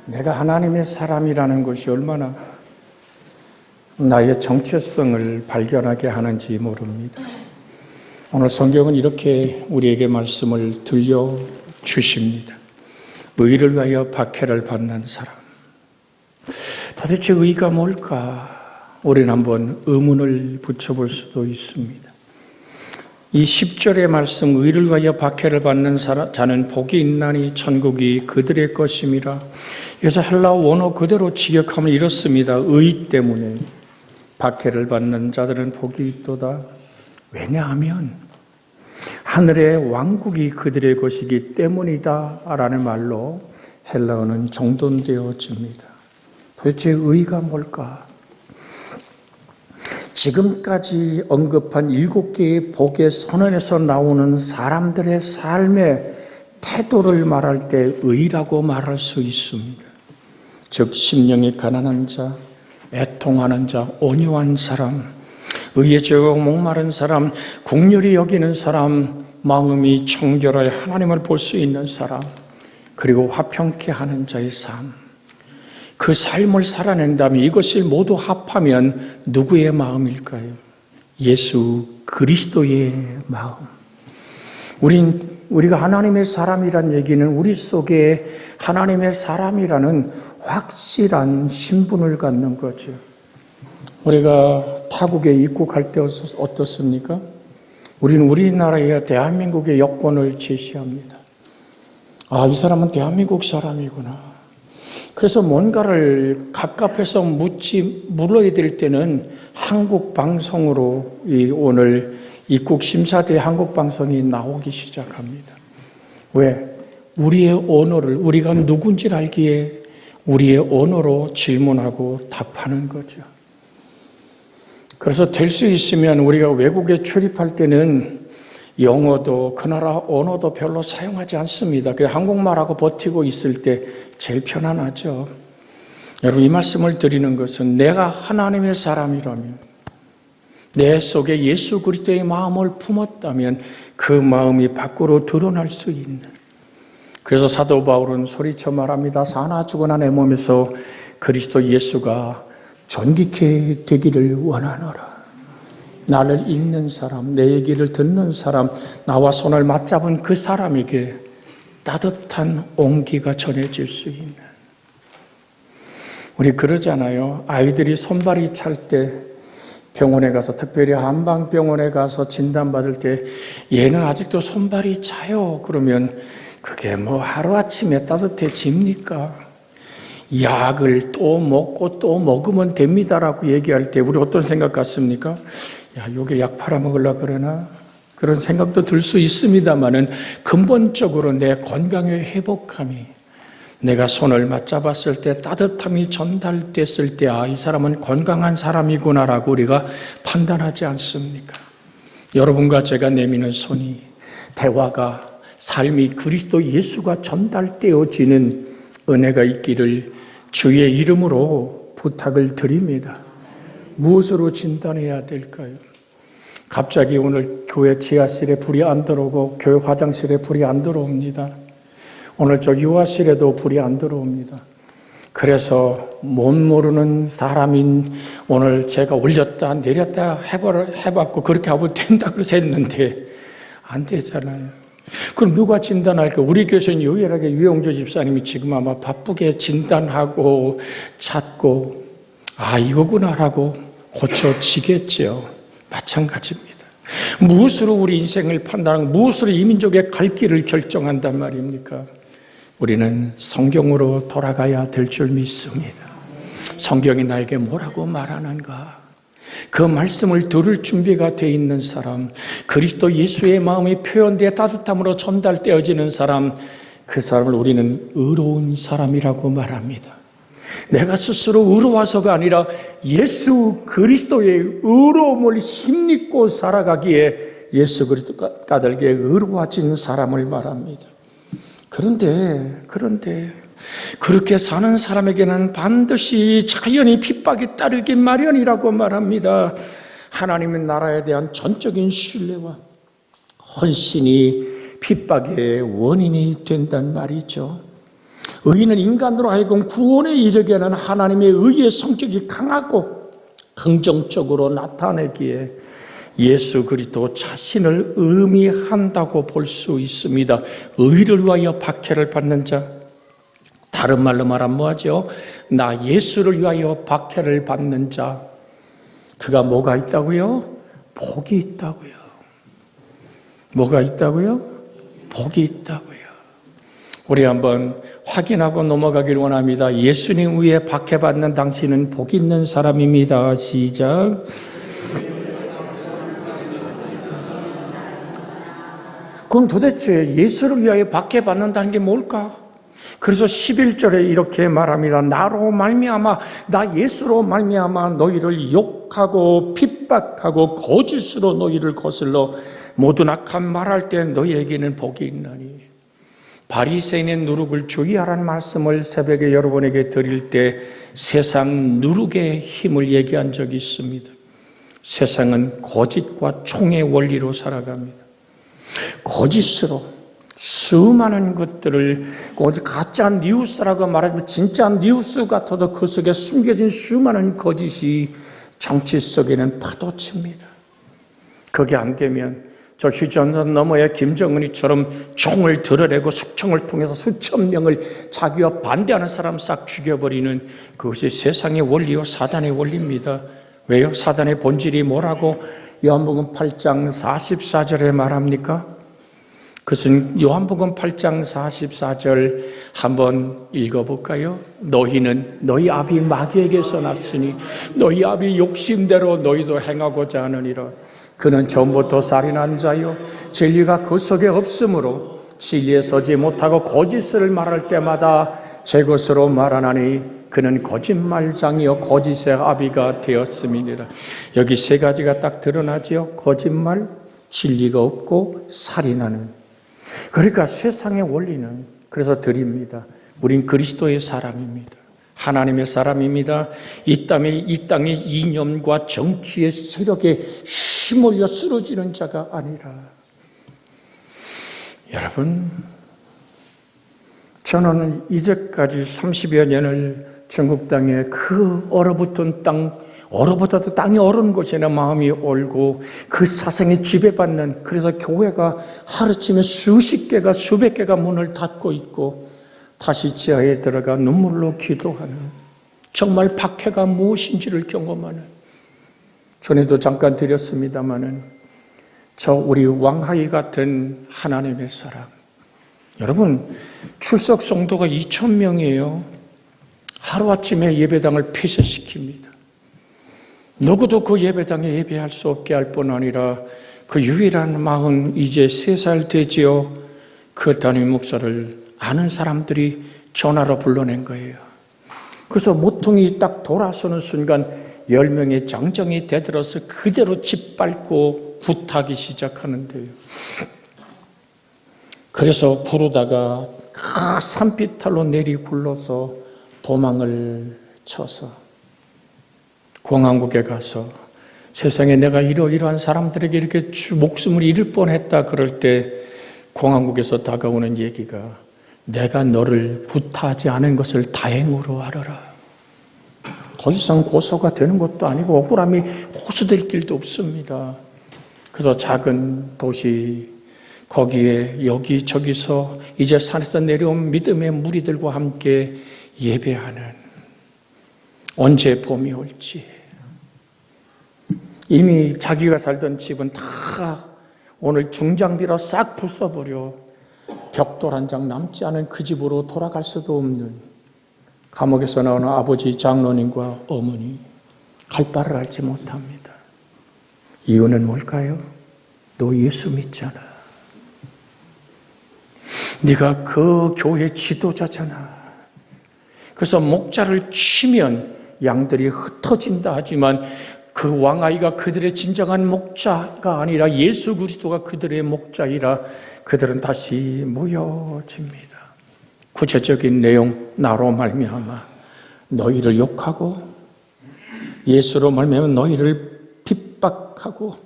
내가 하나님의 사람이라는 것이 얼마나 나의 정체성을 발견하게 하는지 모릅니다. 오늘 성경은 이렇게 우리에게 말씀을 들려주십니다. 의를 위하여 박해를 받는 사람. 도대체 의가 뭘까? 우리는 한번 의문을 붙여볼 수도 있습니다. 이 10절의 말씀, 의를 위하여 박해를 받는 자는 복이 있나니 천국이 그들의 것임이라. 여기서 헬라어 원어 그대로 직역하면 이렇습니다. 의 때문에 박해를 받는 자들은 복이 있도다. 왜냐하면 하늘의 왕국이 그들의 것이기 때문이다 라는 말로 헬라어는 정돈되어집니다. 도대체 의가 뭘까? 지금까지 언급한 7개의 복의 선언에서 나오는 사람들의 삶의 태도를 말할 때 의라고 말할 수 있습니다. 즉 심령이 가난한 자, 애통하는 자, 온유한 사람, 의에 죄하고 목마른 사람, 긍휼히 여기는 사람, 마음이 청결하여 하나님을 볼 수 있는 사람, 그리고 화평케 하는 자의 삶. 그 삶을 살아낸다면 이것을 모두 합하면 누구의 마음일까요? 예수 그리스도의 마음. 우리가 하나님의 사람이란 얘기는 우리 속에 하나님의 사람이라는 확실한 신분을 갖는 거죠. 우리가 타국에 입국할 때 어떻습니까? 우리는 우리나라의 대한민국의 여권을 제시합니다. 아, 이 사람은 대한민국 사람이구나. 그래서 뭔가를 갑갑해서 물어야 될 때는 한국 방송으로 오늘 입국 심사대 한국 방송이 나오기 시작합니다. 왜? 우리의 언어를, 우리가 누군지를 알기에 우리의 언어로 질문하고 답하는 거죠. 그래서 될 수 있으면 우리가 외국에 출입할 때는 영어도 그 나라 언어도 별로 사용하지 않습니다. 그 한국말하고 버티고 있을 때 제일 편안하죠. 여러분, 이 말씀을 드리는 것은 내가 하나님의 사람이라면, 내 속에 예수 그리스도의 마음을 품었다면 그 마음이 밖으로 드러날 수 있는. 그래서 사도 바울은 소리쳐 말합니다. 사나 죽으나 내 몸에서 그리스도 예수가 존귀케 되기를 원하노라. 나를 읽는 사람, 내 얘기를 듣는 사람, 나와 손을 맞잡은 그 사람에게 따뜻한 온기가 전해질 수 있는. 우리 그러잖아요. 아이들이 손발이 찰 때 병원에 가서, 특별히 한방병원에 가서 진단받을 때 얘는 아직도 손발이 차요. 그러면 그게 뭐 하루아침에 따뜻해집니까? 약을 또 먹고 또 먹으면 됩니다라고 얘기할 때 우리 어떤 생각 같습니까? 야, 요게 약 팔아먹으려고 그러나? 그런 생각도 들 수 있습니다만은 근본적으로 내 건강의 회복함이, 내가 손을 맞잡았을 때 따뜻함이 전달됐을 때, 아, 이 사람은 건강한 사람이구나라고 우리가 판단하지 않습니까? 여러분과 제가 내미는 손이, 대화가, 삶이 그리스도 예수가 전달되어지는 은혜가 있기를 주의 이름으로 부탁을 드립니다. 무엇으로 진단해야 될까요? 갑자기 오늘 교회 지하실에 불이 안 들어오고 교회 화장실에 불이 안 들어옵니다. 오늘 저 유아실에도 불이 안 들어옵니다. 그래서 못 모르는 사람인 오늘 제가 올렸다 내렸다 해봤고 그렇게 하면 된다 그래서 했는데 안 되잖아요. 그럼 누가 진단할까? 우리 교회는 유일하게 유영조 집사님이 지금 아마 바쁘게 진단하고 찾고, 아, 이거구나라고 고쳐지겠죠. 마찬가지입니다. 무엇으로 우리 인생을 판단하고 무엇으로 이 민족의 갈 길을 결정한단 말입니까? 우리는 성경으로 돌아가야 될 줄 믿습니다. 성경이 나에게 뭐라고 말하는가? 그 말씀을 들을 준비가 되어 있는 사람, 그리스도 예수의 마음이 표현되어 따뜻함으로 전달되어지는 사람, 그 사람을 우리는 의로운 사람이라고 말합니다. 내가 스스로 의로워서가 아니라 예수 그리스도의 의로움을 힘입고 살아가기에 예수 그리스도가 까닭에 의로워진 사람을 말합니다. 그런데 그렇게 사는 사람에게는 반드시 자연히 핍박이 따르기 마련이라고 말합니다. 하나님의 나라에 대한 전적인 신뢰와 헌신이 핍박의 원인이 된단 말이죠. 의인은 인간으로 하여금 구원에 이르게 하는 하나님의 의의 성격이 강하고 긍정적으로 나타내기에 예수 그리스도 자신을 의미한다고 볼 수 있습니다. 의를 위하여 박해를 받는 자, 다른 말로 말하면 뭐하죠? 나 예수를 위하여 박해를 받는 자, 그가 뭐가 있다고요? 복이 있다고요. 뭐가 있다고요? 복이 있다고요. 우리 한번 확인하고 넘어가길 원합니다. 예수님 위에 박해받는 당신은 복 있는 사람입니다. 시작. 그럼 도대체 예수를 위하여 박해받는다는 게 뭘까? 그래서 11절에 이렇게 말합니다. 나로 말미암아, 나 예수로 말미암아 너희를 욕하고 핍박하고 거짓으로 너희를 거슬러 모든 악한 말할 때 너희에게는 복이 있나니. 바리새인의 누룩을 주의하라는 말씀을 새벽에 여러분에게 드릴 때 세상 누룩의 힘을 얘기한 적이 있습니다. 세상은 거짓과 총의 원리로 살아갑니다. 거짓으로 수많은 것들을 가짜 뉴스라고 말하지만 진짜 뉴스 같아도 그 속에 숨겨진 수많은 거짓이 정치 속에는 파도칩니다. 그게 안 되면 저 휴전선 너머에 김정은이처럼 총을 들어내고 숙청을 통해서 수천 명을 자기와 반대하는 사람 싹 죽여버리는 그것이 세상의 원리요 사단의 원리입니다. 왜요? 사단의 본질이 뭐라고 요한복음 8장 44절에 말합니까? 그것은 요한복음 8장 44절 한번 읽어볼까요? 너희는 너희 아비 마귀에게서 났으니 너희 아비 욕심대로 너희도 행하고자 하느니라. 그는 처음부터 살인한 자요 진리가 그 속에 없으므로 진리에 서지 못하고 거짓을 말할 때마다 제 것으로 말하나니 그는 거짓말장이요 거짓의 아비가 되었음이니라. 여기 세 가지가 딱 드러나지요. 거짓말, 진리가 없고 살인하는. 그러니까 세상의 원리는 그래서 드립니다. 우린 그리스도의 사람입니다. 하나님의 사람입니다. 이 땅의 이념과 정치의 세력에 휘몰려 쓰러지는 자가 아니라. 여러분, 저는 이제까지 30여 년을 전국 땅에 그 얼어붙은 땅, 얼어붙어도 땅이 얼은 곳에는 마음이 얼고 그 사상에 지배받는, 그래서 교회가 하루쯤에 수십 개가 수백 개가 문을 닫고 있고 다시 지하에 들어가 눈물로 기도하는, 정말 박해가 무엇인지를 경험하는, 전에도 잠깐 드렸습니다마는 저 우리 왕하이 같은 하나님의 사람, 여러분 출석 성도가 2,000명이에요. 하루아침에 예배당을 폐쇄시킵니다. 누구도 그 예배당에 예배할 수 없게 할 뿐 아니라 그 유일한 마흔 이제 3살 되지요. 그 담임 목사를 아는 사람들이 전화로 불러낸 거예요. 그래서 모퉁이 딱 돌아서는 순간 10명의 장정이 대들어서 그대로 짓밟고 굿하기 시작하는데요. 그래서 부르다가 산비탈로 내리굴러서 도망을 쳐서 공항국에 가서 세상에 내가 이러이러한 사람들에게 이렇게 목숨을 잃을 뻔했다 그럴 때 공항국에서 다가오는 얘기가 내가 너를 구타하지 않은 것을 다행으로 알아라. 더 이상 고소가 되는 것도 아니고 억울함이 호소될 길도 없습니다. 그래서 작은 도시 거기에 여기저기서 이제 산에서 내려온 믿음의 무리들과 함께 예배하는, 언제 봄이 올지, 이미 자기가 살던 집은 다 오늘 중장비로 싹 부숴버려 벽돌 한 장 남지 않은 그 집으로 돌아갈 수도 없는 감옥에서 나오는 아버지 장로님과 어머니, 갈 바를 알지 못합니다. 이유는 뭘까요? 너 예수 믿잖아. 네가 그 교회 지도자잖아. 그래서 목자를 치면 양들이 흩어진다 하지만 그 왕아이가 그들의 진정한 목자가 아니라 예수 그리스도가 그들의 목자이라 그들은 다시 모여집니다. 구체적인 내용, 나로 말미암아 너희를 욕하고 예수로 말미암아 너희를 핍박하고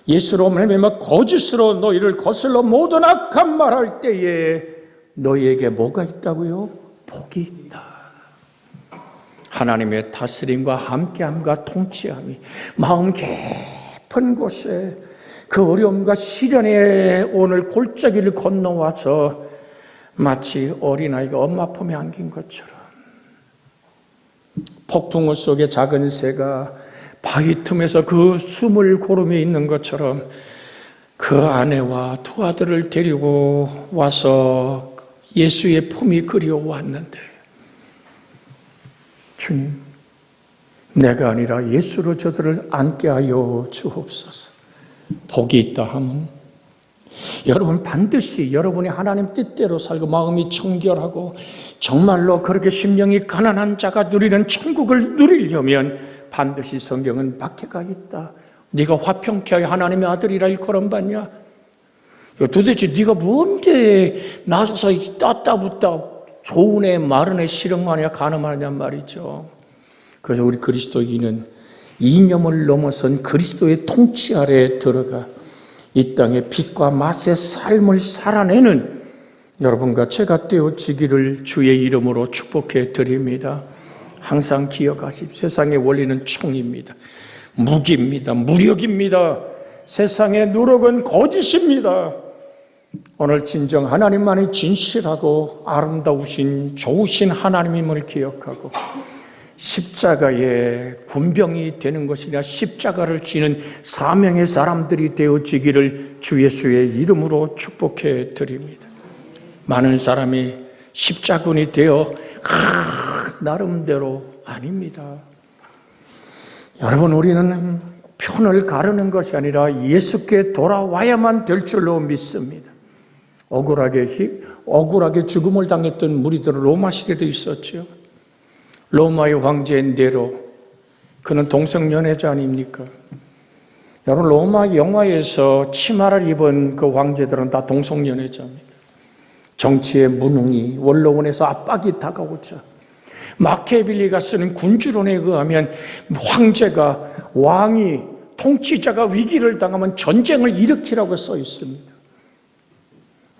예수로 말미암아 거짓으로 너희를 거슬러 모든 악한 말할 때에 너희에게 뭐가 있다고요? 복이 있다. 하나님의 다스림과 함께함과 통치함이 마음 깊은 곳에 그 어려움과 시련의 오늘 골짜기를 건너와서 마치 어린아이가 엄마 품에 안긴 것처럼, 폭풍우 속에 작은 새가 바위 틈에서 그 숨을 고르며 있는 것처럼 그 아내와 두 아들을 데리고 와서 예수의 품이 그리워왔는데, 주님, 내가 아니라 예수로 저들을 안게 하여 주옵소서. 복이 있다 하면 여러분 반드시 여러분이 하나님 뜻대로 살고 마음이 청결하고 정말로 그렇게 심령이 가난한 자가 누리는 천국을 누리려면 반드시 성경은 박해가 있다. 네가 화평케 하여 하나님의 아들이라 일컬음받냐? 도대체 네가 뭔데 나서서 따따붙다 좋은 애 마른 애 실형하냐 가늠하냐 말이죠. 그래서 우리 그리스도인은 이념을 넘어선 그리스도의 통치 아래에 들어가 이 땅의 빛과 맛의 삶을 살아내는 여러분과 제가 되어지기를 주의 이름으로 축복해 드립니다. 항상 기억하십시오. 세상의 원리는 총입니다. 무기입니다. 무력입니다. 세상의 누룩은 거짓입니다. 오늘 진정 하나님만이 진실하고 아름다우신 좋으신 하나님임을 기억하고 십자가의 군병이 되는 것이냐 십자가를 지는 사명의 사람들이 되어지기를 주 예수의 이름으로 축복해 드립니다. 많은 사람이 십자군이 되어 나름대로 아닙니다. 여러분, 우리는 편을 가르는 것이 아니라 예수께 돌아와야만 될 줄로 믿습니다. 억울하게 죽음을 당했던 무리들은 로마 시대도 있었죠. 로마의 황제 네로, 그는 동성연애자 아닙니까? 여러분, 로마 영화에서 치마를 입은 그 황제들은 다 동성연애자입니다. 정치의 무능이 원로원에서 압박이 다가오자 마키아벨리가 쓰는 군주론에 의하면 황제가, 왕이, 통치자가 위기를 당하면 전쟁을 일으키라고 써 있습니다.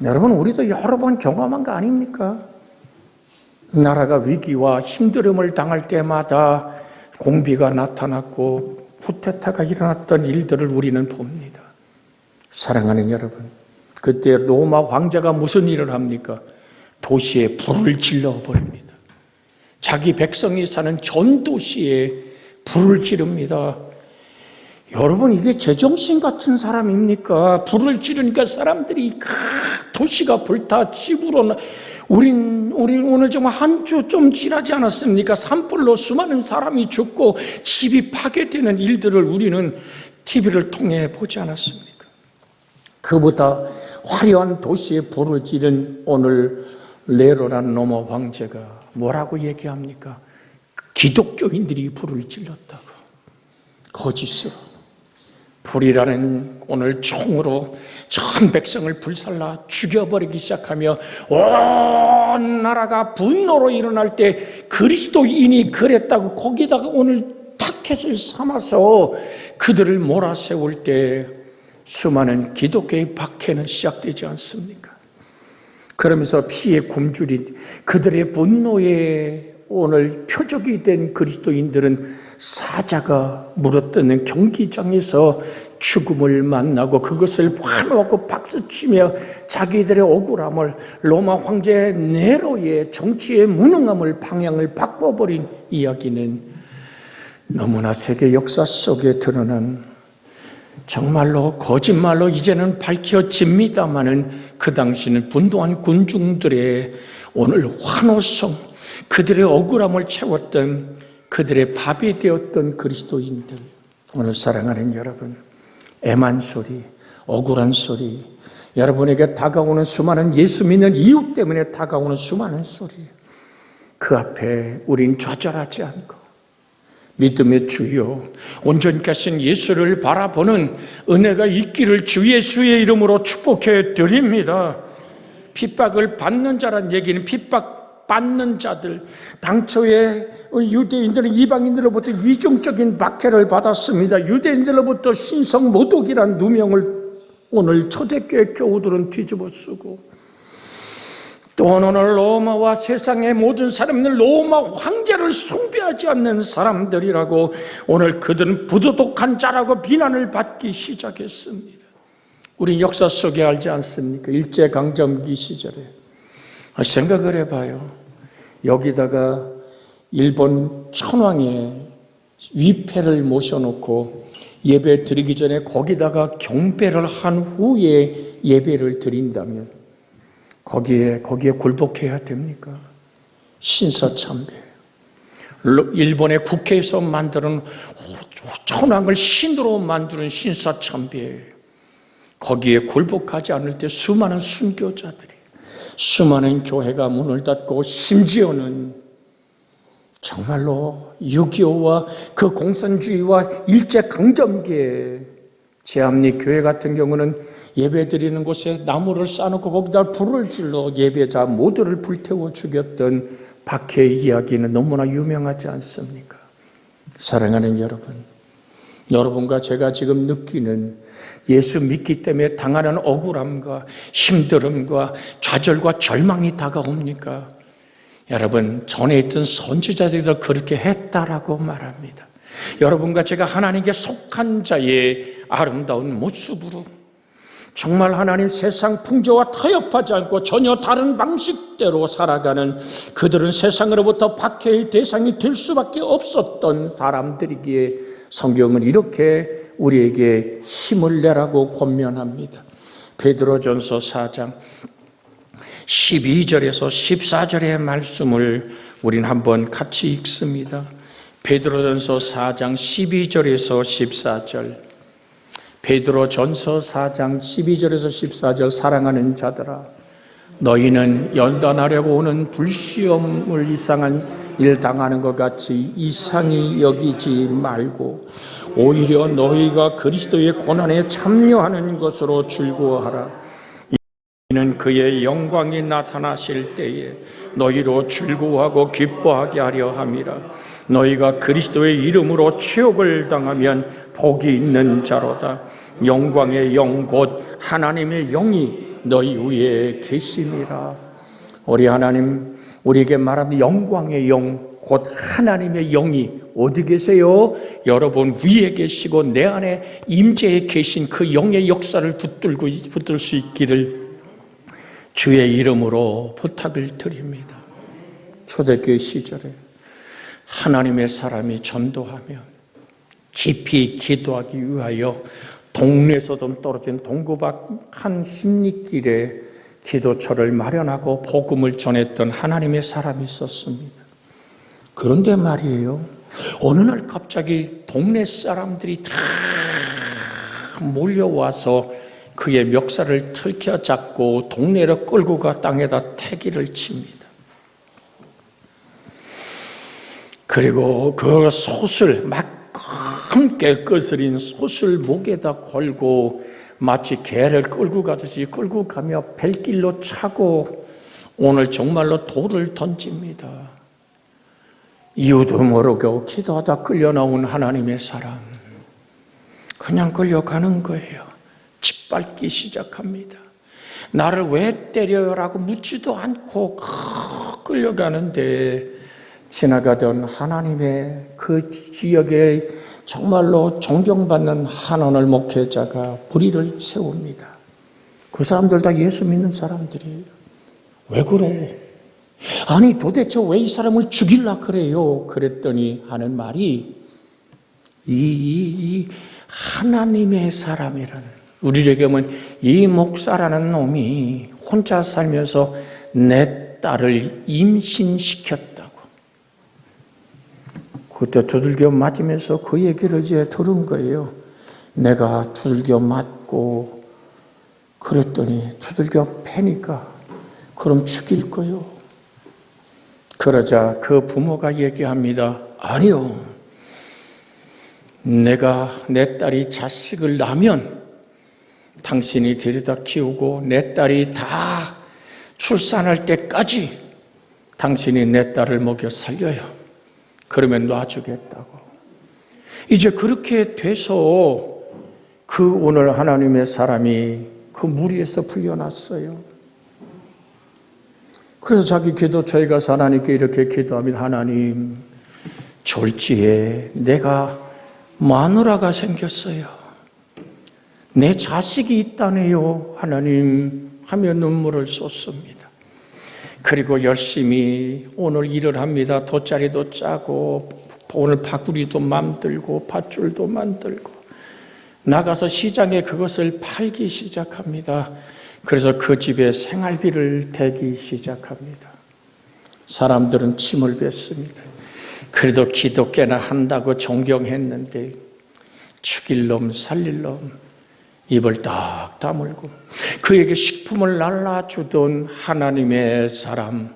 여러분, 우리도 여러 번 경험한 거 아닙니까? 나라가 위기와 힘들음을 당할 때마다 공비가 나타났고 쿠데타가 일어났던 일들을 우리는 봅니다. 사랑하는 여러분, 그때 로마 황제가 무슨 일을 합니까? 도시에 불을 질러버립니다. 자기 백성이 사는 전 도시에 불을 지릅니다. 여러분, 이게 제정신 같은 사람입니까? 불을 지르니까 사람들이 도시가 불타 집으로 우리 오늘 정말 한 주 좀 지나지 않았습니까? 산불로 수많은 사람이 죽고 집이 파괴되는 일들을 우리는 TV를 통해 보지 않았습니까? 그보다 화려한 도시에 불을 지른 오늘 네로라는 로마 황제가 뭐라고 얘기합니까? 기독교인들이 불을 질렀다고. 거짓으로. 불이라는 오늘 총으로 전 백성을 불살라 죽여버리기 시작하며 온 나라가 분노로 일어날 때 그리스도인이 그랬다고 거기다가 오늘 타켓을 삼아서 그들을 몰아세울 때 수많은 기독교의 박해는 시작되지 않습니까? 그러면서 피의 굶주린 그들의 분노에 오늘 표적이 된 그리스도인들은 사자가 물어뜯는 경기장에서 죽음을 만나고 그것을 환호하고 박수치며 자기들의 억울함을 로마 황제 네로의 정치의 무능함을 방향을 바꿔버린 이야기는 너무나 세계 역사 속에 드러난 정말로 거짓말로 이제는 밝혀집니다마는 그 당시는 분노한 군중들의 오늘 환호성, 그들의 억울함을 채웠던 그들의 밥이 되었던 그리스도인들, 오늘 사랑하는 여러분, 애만 소리, 억울한 소리, 여러분에게 다가오는 수많은 예수 믿는 이유 때문에 다가오는 수많은 소리, 그 앞에 우린 좌절하지 않고 믿음의 주여, 온전히 가신 예수를 바라보는 은혜가 있기를 주 예수의 이름으로 축복해 드립니다. 핍박을 받는 자란 얘기는 핍박받는 자들, 당초에 유대인들은 이방인들로부터 이중적인 박해를 받았습니다. 유대인들로부터 신성 모독이란 누명을 오늘 초대교회 교우들은 뒤집어 쓰고 또한 오늘 로마와 세상의 모든 사람들 로마 황제를 숭배하지 않는 사람들이라고 오늘 그들은 부도덕한 자라고 비난을 받기 시작했습니다. 우리 역사 속에 알지 않습니까? 일제강점기 시절에 생각을 해봐요. 여기다가 일본 천황의 위패를 모셔놓고 예배 드리기 전에 거기다가 경배를 한 후에 예배를 드린다면 거기에 굴복해야 됩니까? 신사참배. 일본의 국회에서 만드는 천황을 신으로 만드는 신사참배. 거기에 굴복하지 않을 때 수많은 순교자들이, 수많은 교회가 문을 닫고 심지어는 정말로 6.25와 그 공산주의와 일제강점기에 제암리 교회 같은 경우는 예배드리는 곳에 나무를 쌓아놓고 거기다 불을 질러 예배자 모두를 불태워 죽였던 박해의 이야기는 너무나 유명하지 않습니까? 사랑하는 여러분, 여러분과 제가 지금 느끼는 예수 믿기 때문에 당하는 억울함과 힘듦과 좌절과 절망이 다가옵니까? 여러분, 전에 있던 선지자들도 그렇게 했다라고 말합니다. 여러분과 제가 하나님께 속한 자의 아름다운 모습으로 정말 하나님 세상 풍조와 타협하지 않고 전혀 다른 방식대로 살아가는 그들은 세상으로부터 박해의 대상이 될 수밖에 없었던 사람들이기에 성경은 이렇게 우리에게 힘을 내라고 권면합니다. 베드로전서 4장 12절에서 14절의 말씀을 우린 한번 같이 읽습니다. 베드로전서 4장 12절에서 14절. 베드로전서 4장 12절에서 14절. 사랑하는 자들아, 너희는 연단하려고 오는 불시험을 이상한 일 당하는 것 같이 이상히 여기지 말고 오히려 너희가 그리스도의 고난에 참여하는 것으로 즐거워하라. 이는 그의 영광이 나타나실 때에 너희로 즐거워하고 기뻐하게 하려 함이라. 너희가 그리스도의 이름으로 치욕을 당하면 복이 있는 자로다. 영광의 영 곧 하나님의 영이 너희 위에 계심이라. 우리 하나님 우리에게 말하는 영광의 영 곧 하나님의 영이 어디 계세요? 여러분 위에 계시고 내 안에 임재에 계신 그 영의 역사를 붙들 수 있기를 주의 이름으로 부탁을 드립니다. 초대교회 시절에 하나님의 사람이 전도하면 깊이 기도하기 위하여 동네에서도 떨어진 동구박한 십리길에 기도처를 마련하고 복음을 전했던 하나님의 사람이 있었습니다. 그런데 말이에요, 어느 날 갑자기 동네 사람들이 다 몰려와서 그의 멱살을 틀켜잡고 동네로 끌고 가 땅에다 태기를 칩니다. 그리고 그 솥을 막 함께 거스린 솥을 목에다 걸고 마치 개를 끌고 가듯이 끌고 가며 벨길로 차고 오늘 정말로 돌을 던집니다. 이유도 모르고 기도하다 끌려나온 하나님의 사람, 그냥 끌려가는 거예요. 짓밟기 시작합니다. 나를 왜 때려요라고 묻지도 않고 끌려가는데 지나가던 하나님의 그 지역에 정말로 존경받는 한원을 목회자가 불의를 세웁니다. 그 사람들 다 예수 믿는 사람들이에요. 왜 그래? 아니 도대체 왜 이 사람을 죽이려 그래요? 그랬더니 하는 말이 이 하나님의 사람이라는, 우리에게 보면 이 목사라는 놈이 혼자 살면서 내 딸을 임신시켰다고. 그때 두들겨 맞으면서 그 얘기를 이제 들은 거예요. 내가 두들겨 맞고 그랬더니 두들겨 패니까 그럼 죽일 거요. 그러자 그 부모가 얘기합니다. 아니요. 내가 내 딸이 자식을 낳으면 당신이 데려다 키우고 내 딸이 다 출산할 때까지 당신이 내 딸을 먹여 살려요. 그러면 놔주겠다고. 이제 그렇게 돼서 그 오늘 하나님의 사람이 그 무리에서 풀려났어요. 그래서 자기 기도처에 가서 하나님께 이렇게 기도합니다. 하나님, 졸지에 내가 마누라가 생겼어요. 내 자식이 있다네요. 하나님 하며 눈물을 쏟습니다. 그리고 열심히 오늘 일을 합니다. 돗자리도 짜고 오늘 바구리도 만들고 밧줄도 만들고 나가서 시장에 그것을 팔기 시작합니다. 그래서 그 집에 생활비를 대기 시작합니다. 사람들은 침을 뱉습니다. 그래도 기도 꽤나 한다고 존경했는데 죽일 놈 살릴 놈 입을 딱 다물고 그에게 식품을 날라주던 하나님의 사람,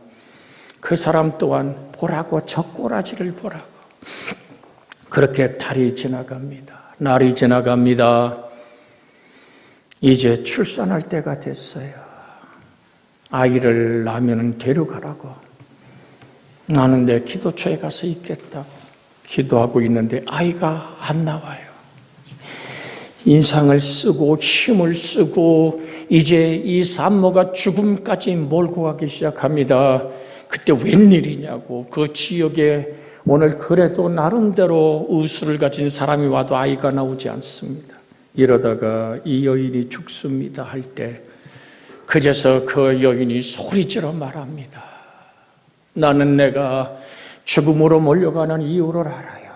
그 사람 또한 보라고 젖꼬라지를 보라고 그렇게 달이 지나갑니다. 날이 지나갑니다. 이제 출산할 때가 됐어요. 아이를 낳으면 데려가라고. 나는 내 기도처에 가서 있겠다고 기도하고 있는데 아이가 안 나와요. 인상을 쓰고 힘을 쓰고 이제 이 산모가 죽음까지 몰고 가기 시작합니다. 그때 웬일이냐고. 그 지역에 오늘 그래도 나름대로 의술을 가진 사람이 와도 아이가 나오지 않습니다. 이러다가 이 여인이 죽습니다 할 때 그제서 그 여인이 소리지러 말합니다. 나는 내가 죽음으로 몰려가는 이유를 알아요.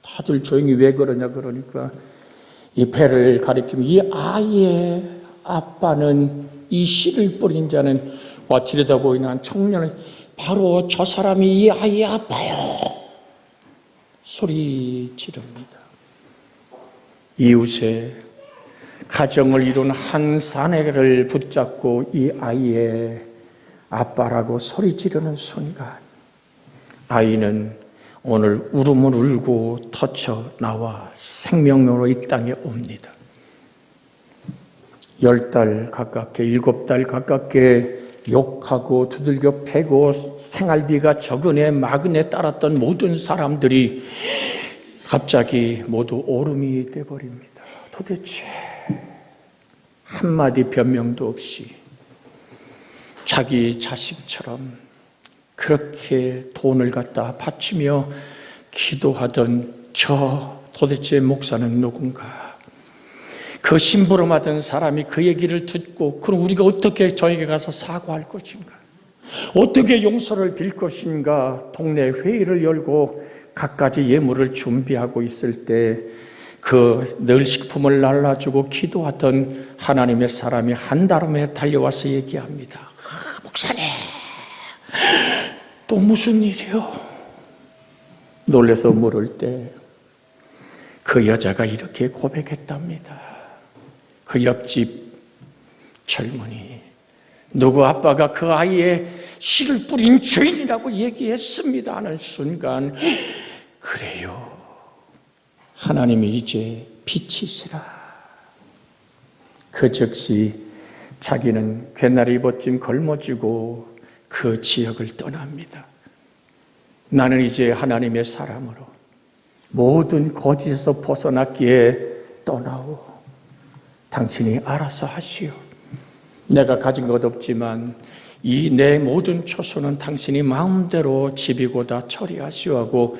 다들 조용히 왜 그러냐 그러니까 이 배를 가리키면 이 아이의 아빠는 이 씨를 뿌린 자는 와 들여다보이는 한 청년은 바로 저 사람이 이 아이의 아빠요. 소리 지릅니다. 이웃에 가정을 이룬 한 사내를 붙잡고 이 아이의 아빠라고 소리 지르는 순간 아이는 오늘 울음을 울고 터쳐 나와 생명으로 이 땅에 옵니다. 10달 가깝게 7달 가깝게 욕하고 두들겨 패고 생활비가 적은에 막은에 따랐던 모든 사람들이 갑자기 모두 오름이 돼버립니다. 도대체 한마디 변명도 없이 자기 자식처럼 그렇게 돈을 갖다 바치며 기도하던 저 도대체 목사는 누군가? 그 심부름하던 사람이 그 얘기를 듣고 그럼 우리가 어떻게 저에게 가서 사과할 것인가? 어떻게 용서를 빌 것인가? 동네 회의를 열고 갖가지 예물을 준비하고 있을 때 그 늘 식품을 날라주고 기도하던 하나님의 사람이 한달음에 달려와서 얘기합니다. 목사님, 또 무슨 일이요? 놀라서 물을 때 그 여자가 이렇게 고백했답니다. 그 옆집 젊은이, 누구 아빠가 그 아이의 씨를 뿌린 죄인이라고 얘기했습니다 하는 순간 그래요. 하나님이 이제 빛이시라. 그 즉시 자기는 괴나리 벗짐 걸머쥐고 그 지역을 떠납니다. 나는 이제 하나님의 사람으로 모든 거짓에서 벗어났기에 떠나오. 당신이 알아서 하시오. 내가 가진 것 없지만 이 내 모든 초소는 당신이 마음대로 집이고 다 처리하시오 하고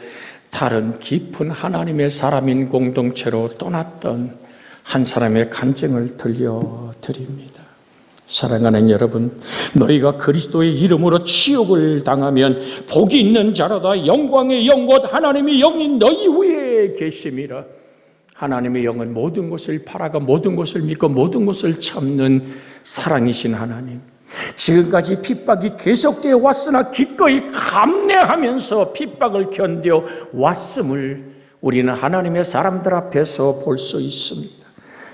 다른 깊은 하나님의 사람인 공동체로 떠났던 한 사람의 간증을 들려드립니다. 사랑하는 여러분, 너희가 그리스도의 이름으로 치욕을 당하면 복이 있는 자라다. 영광의 영 곧 하나님의 영이 너희 위에 계심이라. 하나님의 영은 모든 것을 바라고 모든 것을 믿고 모든 것을 참는 사랑이신 하나님. 지금까지 핍박이 계속되어 왔으나 기꺼이 감내하면서 핍박을 견뎌 왔음을 우리는 하나님의 사람들 앞에서 볼 수 있습니다.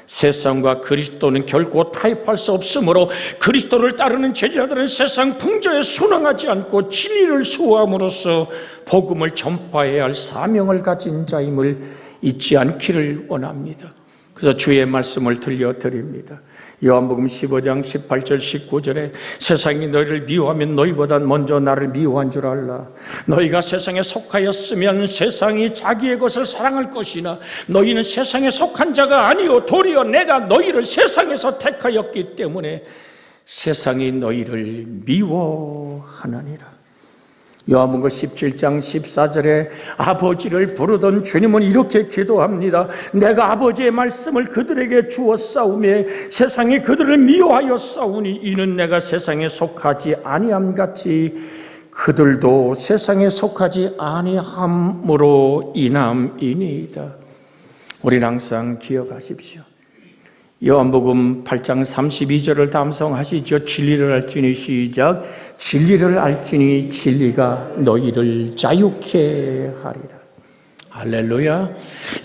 세상과 그리스도는 결코 타협할 수 없으므로 그리스도를 따르는 제자들은 세상 풍조에 순응하지 않고 진리를 수호함으로써 복음을 전파해야 할 사명을 가진 자임을 잊지 않기를 원합니다. 그래서 주의 말씀을 들려드립니다. 요한복음 15장 18절 19절에 세상이 너희를 미워하면 너희보다 먼저 나를 미워한 줄 알라. 너희가 세상에 속하였으면 세상이 자기의 것을 사랑할 것이나 너희는 세상에 속한 자가 아니요 도리어 내가 너희를 세상에서 택하였기 때문에 세상이 너희를 미워하느니라. 요한복음 17장 14절에 아버지를 부르던 주님은 이렇게 기도합니다. 내가 아버지의 말씀을 그들에게 주었사오매 세상이 그들을 미워하여 싸우니 이는 내가 세상에 속하지 아니함같이 그들도 세상에 속하지 아니함으로 인함이니이다. 우리는 항상 기억하십시오. 요한복음 8장 32절을 담성하시죠. 진리를 알지니 시작. 진리를 알지니 진리가 너희를 자유케 하리라. 할렐루야.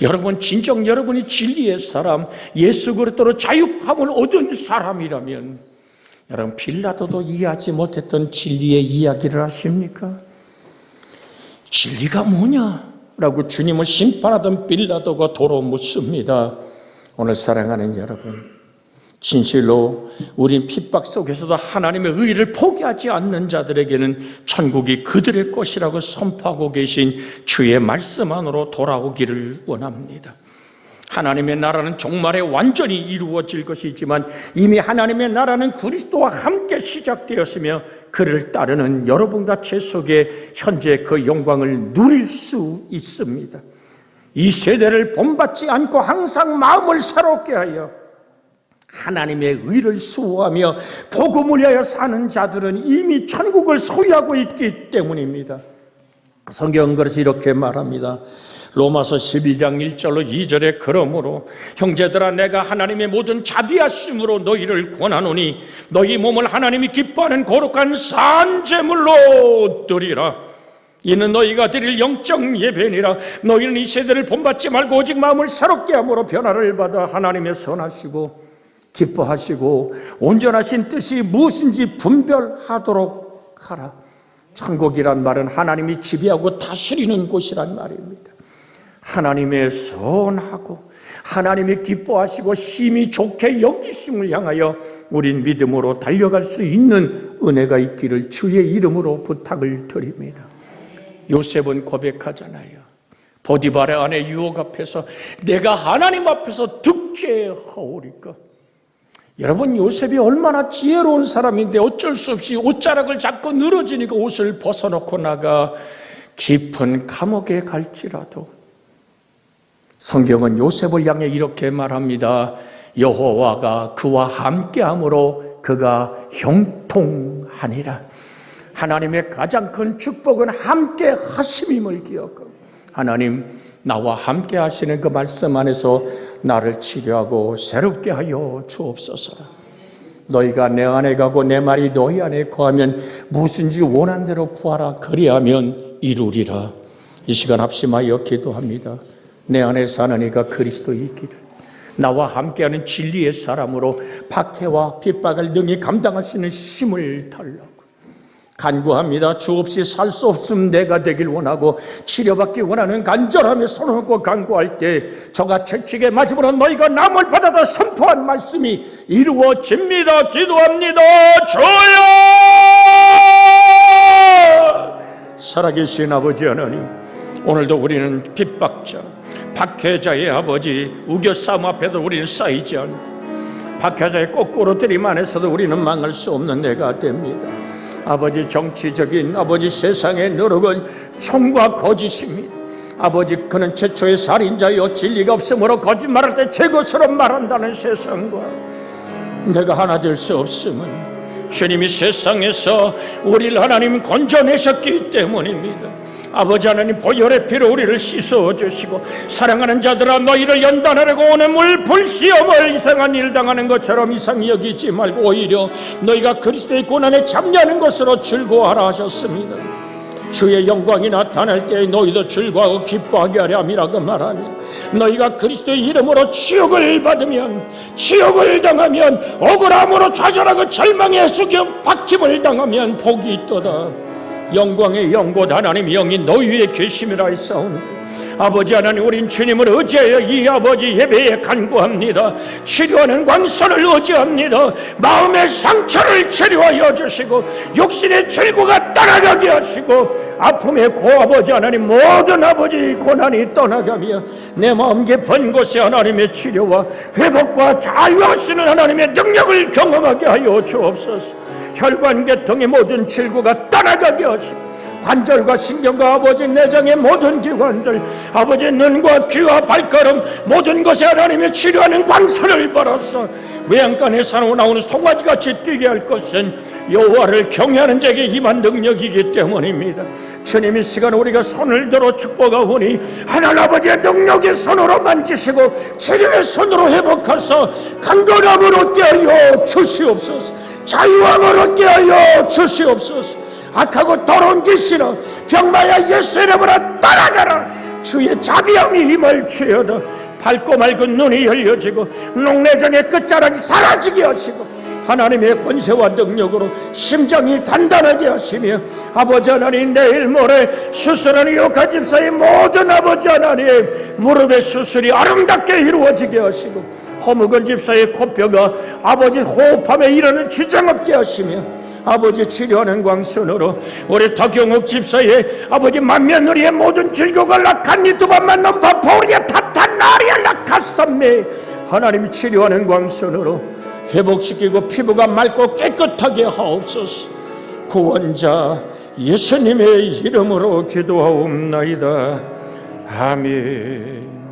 여러분, 진정 여러분이 진리의 사람, 예수 그리스도로 자유함을 얻은 사람이라면 여러분, 빌라도도 이해하지 못했던 진리의 이야기를 하십니까? 진리가 뭐냐라고 주님을 심판하던 빌라도가 도로 묻습니다. 오늘 사랑하는 여러분, 진실로 우린 핍박 속에서도 하나님의 의를 포기하지 않는 자들에게는 천국이 그들의 것이라고 선포하고 계신 주의 말씀 안으로 돌아오기를 원합니다. 하나님의 나라는 종말에 완전히 이루어질 것이지만 이미 하나님의 나라는 그리스도와 함께 시작되었으며 그를 따르는 여러분과 제 속에 현재 그 영광을 누릴 수 있습니다. 이 세대를 본받지 않고 항상 마음을 새롭게 하여 하나님의 의를 수호하며 복음을 위하여 사는 자들은 이미 천국을 소유하고 있기 때문입니다. 성경은 그래서 이렇게 말합니다. 로마서 12장 1절로 2절에 그러므로 형제들아 내가 하나님의 모든 자비하심으로 너희를 권하노니 너희 몸을 하나님이 기뻐하는 거룩한 산제물로 드리라. 이는 너희가 드릴 영적 예배니라. 너희는 이 세대를 본받지 말고 오직 마음을 새롭게 함으로 변화를 받아 하나님의 선하시고 기뻐하시고 온전하신 뜻이 무엇인지 분별하도록 하라. 천국이란 말은 하나님이 지배하고 다스리는 곳이란 말입니다. 하나님의 선하고 하나님이 기뻐하시고 심히 좋게 여기심을 향하여 우린 믿음으로 달려갈 수 있는 은혜가 있기를 주의 이름으로 부탁을 드립니다. 요셉은 고백하잖아요. 보디발의 아내 유혹 앞에서 내가 하나님 앞에서 득죄하오리까. 여러분, 요셉이 얼마나 지혜로운 사람인데 어쩔 수 없이 옷자락을 잡고 늘어지니까 옷을 벗어놓고 나가 깊은 감옥에 갈지라도 성경은 요셉을 향해 이렇게 말합니다. 여호와가 그와 함께함으로 그가 형통하니라. 하나님의 가장 큰 축복은 함께 하심임을 기억하고 하나님 나와 함께 하시는 그 말씀 안에서 나를 치료하고 새롭게 하여 주옵소서. 너희가 내 안에 가고 내 말이 너희 안에 거하면 무슨지 원한 대로 구하라. 그리하면 이루리라. 이 시간 합심하여 기도합니다. 내 안에 사는 이가 그리스도이기를 나와 함께하는 진리의 사람으로 박해와 핍박을 능히 감당할 수 있는 힘을 달라고 간구합니다. 주 없이 살 수 없음 내가 되길 원하고 치료받기 원하는 간절함에 손을 얹고 간구할 때 저가 채찍에 맞음으로 너희가 남을 받아다 선포한 말씀이 이루어집니다. 기도합니다. 주여! 살아계신 아버지 하나님, 오늘도 우리는 핍박자 박해자의 아버지 우겨싸움 앞에도 우리는 쌓이지 않고 박해자의 거꾸로 들임 안에서도 우리는 망할 수 없는 내가 됩니다. 아버지 정치적인 아버지 세상의 노력은 총과 거짓입니다. 아버지 그는 최초의 살인자여 진리가 없으므로 거짓말할 때 제 것으로 말한다는 세상과 내가 하나 될 수 없음은 주님이 세상에서 우리를 하나님 건져내셨기 때문입니다. 아버지 하나님 보혈의 피로 우리를 씻어주시고 사랑하는 자들아 너희를 연단하려고 오는 물 불시험을 이상한 일 당하는 것처럼 이상히 여기지 말고 오히려 너희가 그리스도의 고난에 참여하는 것으로 즐거워하라 하셨습니다. 주의 영광이 나타날 때 너희도 즐거워하고 기뻐하게 하려 함이라고 말하며 너희가 그리스도의 이름으로 치욕을 받으면 치욕을 당하면 억울함으로 좌절하고 절망에 숙여 박힘을 당하면 복이 있도다. 영광의 영곧 하나님 영이 너희 위에 계심이라 했사오니 아버지 하나님, 우린 주님을 의지하여 이 아버지 예배에 간구합니다. 치료하는 광선을 의지합니다. 마음의 상처를 치료하여 주시고 육신의 질고가 떠나가게 하시고 아픔의 고아버지 하나님, 모든 아버지 고난이 떠나가며 내 마음 깊은 곳에 하나님의 치료와 회복과 자유하시는 하나님의 능력을 경험하게 하여 주옵소서. 혈관계통의 모든 질고가 떠나가게 하시고 관절과 신경과 아버지 내장의 모든 기관들, 아버지 눈과 귀와 발걸음 모든 것에 하나님의 치료하는 광선을 벌어서 외양간에 나오는 송아지같이 뛰게 할 것은 여호와를 경외하는 자에게 임한 능력이기 때문입니다. 주님, 이 시간 우리가 손을 들어 축복하오니 하나님 아버지의 능력의 손으로 만지시고 치료의 손으로 회복하사 강건함을 얻게 하여 주시옵소서. 자유함을 얻게 하여 주시옵소서. 악하고 더러운 귀신아, 병마야 예수 이름으로 떠나가라. 주의 자비함이 힘을 취하다. 밝고 맑은 눈이 열려지고 녹내장의 끝자락이 사라지게 하시고 하나님의 권세와 능력으로 심장이 단단하게 하시며 아버지 하나님, 내일 모레 수술하는 요카 집사의 모든 아버지 하나님 무릎의 수술이 아름답게 이루어지게 하시고 허묵은 집사의 코뼈가 아버지 호흡함에 이르는 지장 없게 하시며 아버지 치료하는 광선으로 우리 덕영욱 집사의 아버지 만면누리의 모든 질고가 lak한 니두반만 넘바 포리아 타탄 나리아 라카삼메 하나님이 치료하는 광선으로 회복시키고 피부가 맑고 깨끗하게 하옵소서. 구원자 예수님의 이름으로 기도하옵나이다. 아멘.